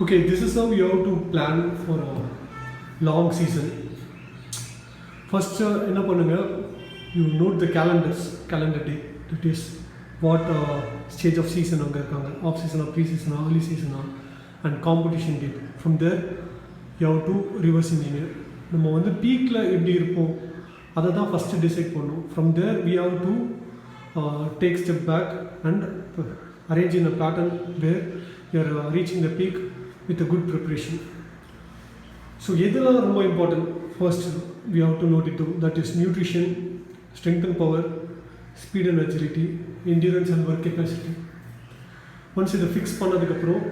Okay, this is how you have to plan for a long season. First, என்ன பண்ணுங்க, you note the calendar day, that is what stage of season அங்கே இருக்காங்க, off சீசனா, ப்ரீ சீசனா, early சீசனா, and competition date. From there, you have to reverse engineer. நம்ம வந்து பீக்கில் எப்படி இருப்போம் அதை தான் ஃபஸ்ட்டு டிசைட் பண்ணணும். From there, we have to take step back and arrange in a pattern where you are reaching the peak with a good preparation. So எதெல்லாம் ரொம்ப important? First, we have to note it down. That is nutrition, strength and power, speed and agility, endurance and work capacity. Once இதை fix பண்ணதுக்கப்புறம்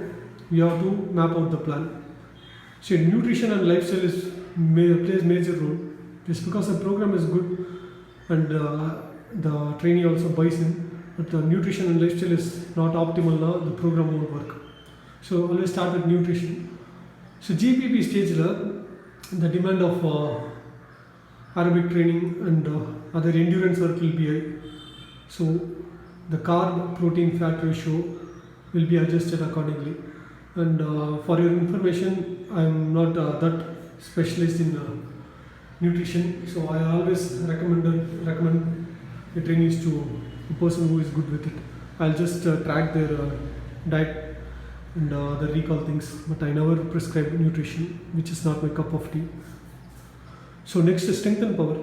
we have to map out the plan. So nutrition and lifestyle plays major role. Just because the program is good and the trainee also buys in, but the nutrition and lifestyle is not optimal now, the program won't work. So always start with nutrition. So GPP stage the demand of aerobic training and other endurance work will be high. So the carb protein fat ratio will be adjusted accordingly. And for your information, I am not that specialist in nutrition, so I always recommend the trainees to a person who is good with it. I'll just track their diet and the recall things, but I never prescribe nutrition, which is not my cup of tea. So next is strength and power.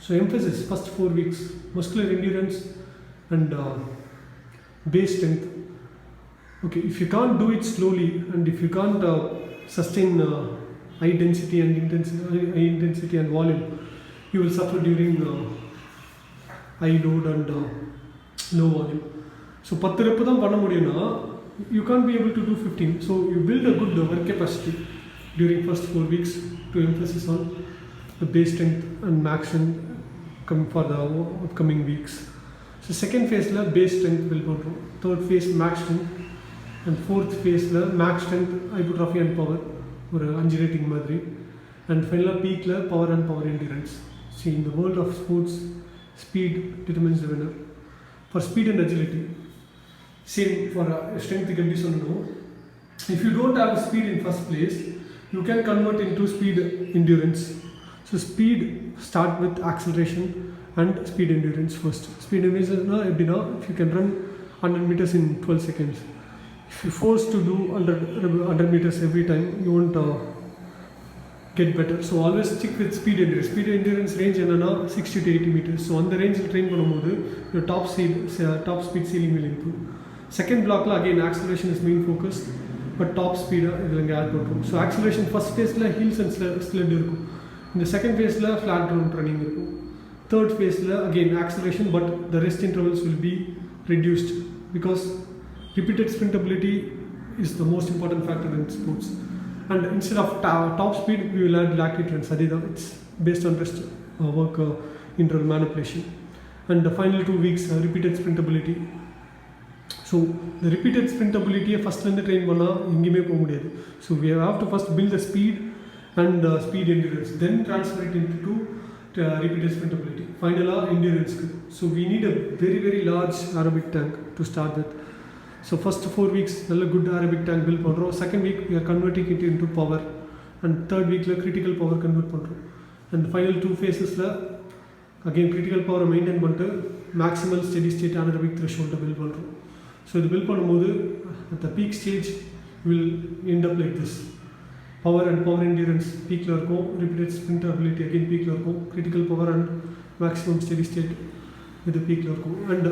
So emphasis first 4 weeks muscular endurance and base strength. Okay, if you can't do it slowly and if you can't sustain high density and volume, you will suffer during high load and low volume. So 10 rep தான் பண்ண முடியும்னா you can't be able to do 15. So you build a good work capacity during first 4 weeks to emphasis on the base strength and max strength come for the upcoming weeks. So second phase la base strength build பண்றோம், third phase max strength and fourth phase la max strength hypertrophy and power ஒரு 5 rating மாதிரி, and final peak la power and power endurance. See, in the world of sports, speed determines the winner. For speed and agility, same for strength எப்படி சொல்லணும், if you don't have speed in first place, you can convert into speed endurance. So speed start with acceleration and speed endurance first. Speed endurance எப்படின்னா, if you can run 100 meters in 12 seconds, if you force to do 100 meters every time, you won't get better. So always stick with speed endurance. Speed endurance range என்னன்னா 60 to 80 meters. So அந்த ரேஞ்சில் train பண்ணும்போது your top speed ceiling will improve. Second blockல again acceleration is main focus, but top speed இதில் இங்கே add பண்ணுறோம். So acceleration first phaseல heels and sled இருக்கும், இந்த second phaseல flat ground running இருக்கும். Third phaseல again acceleration, but the rest intervals will be reduced because repeated sprintability is the most important factor in sports. And instead of top speed, we will add lactate runs. It's based on rest work interval manipulation. And the final 2 weeks repeated sprintability. So the repeated sprintability first la train பண்ணா எங்கேயுமே போக முடியாது. So we have to first build the speed and speed endurance, then transfer it into repeated sprintability. Finally endurance. So we need a very very large aerobic tank to start with. So first 4 weeks நல்ல good aerobic tank build பண்ணுறோம். Second week we are converting it into power, and third weekல critical power convert பண்ணுறோம். And final 2 phases again critical power maintain பண்ணிட்டு maximal steady state anaerobic threshold build பண்ணுறோம். So இது build பண்ணும்போது at the peak stage will end up like this. Power and power endurance peakல இருக்கும், repeated sprintability again peakல இருக்கும், critical power and maximum steady state with the peak இருக்கும். And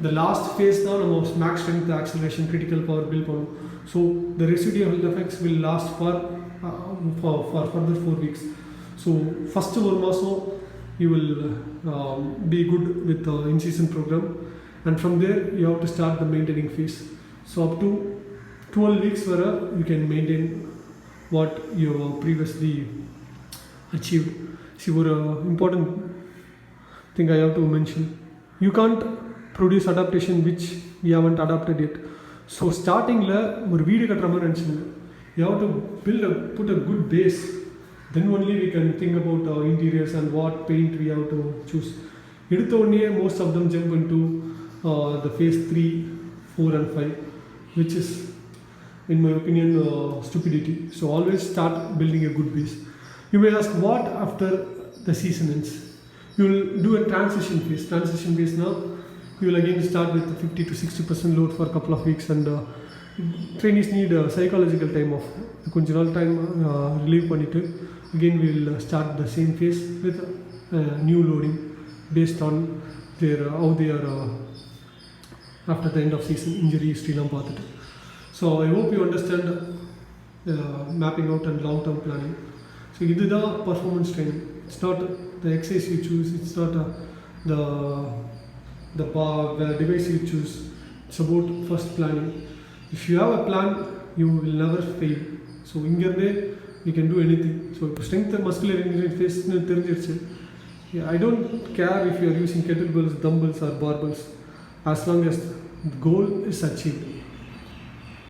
the last phase தான் நம்ம max strength acceleration critical power build பண்ணும். So the residual effects will last for further 4 weeks. So first ஒரு மாதம் you will be good with the in-season program, and from there you have to start the maintaining phase. So up to 12 weeks where you can maintain what you previously achieved. See, one important thing I have to mention, you can't produce adaptation which we haven't adapted yet. So starting la ஒரு வீடு கட்டுற மாதிரி நினச்சிங்க, you have to put a good base, then only we can think about interiors and what paint we have to choose. எடுத்த உடனே most of them jump into the phase 3, 4 and 5, which is in my opinion, stupidity. So always start building a good base. You may ask, what after the season ends? You will do a transition phase. Transition phase now, you will again start with 50 to 60% load for a couple of weeks, and trainees need a psychological time off. கொஞ்ச நாள் time relieve பண்ணிவிட்டு again we will start the same phase with new loading based on their how they are after the end of season injury history லாம் பார்த்துட்டு. So I hope you understand mapping out and long term planning. So இதுதான் performance training. It's not the exercise you choose, it's not the device you choose. It's about first planning. If you have a plan, you will never fail. So இங்கேருந்தே you can do anything. So இப்போ strength and muscular engineering phase தெரிஞ்சிருச்சு. I don't care if you are using kettlebells, dumbbells or barbells, as long as the goal is achieved.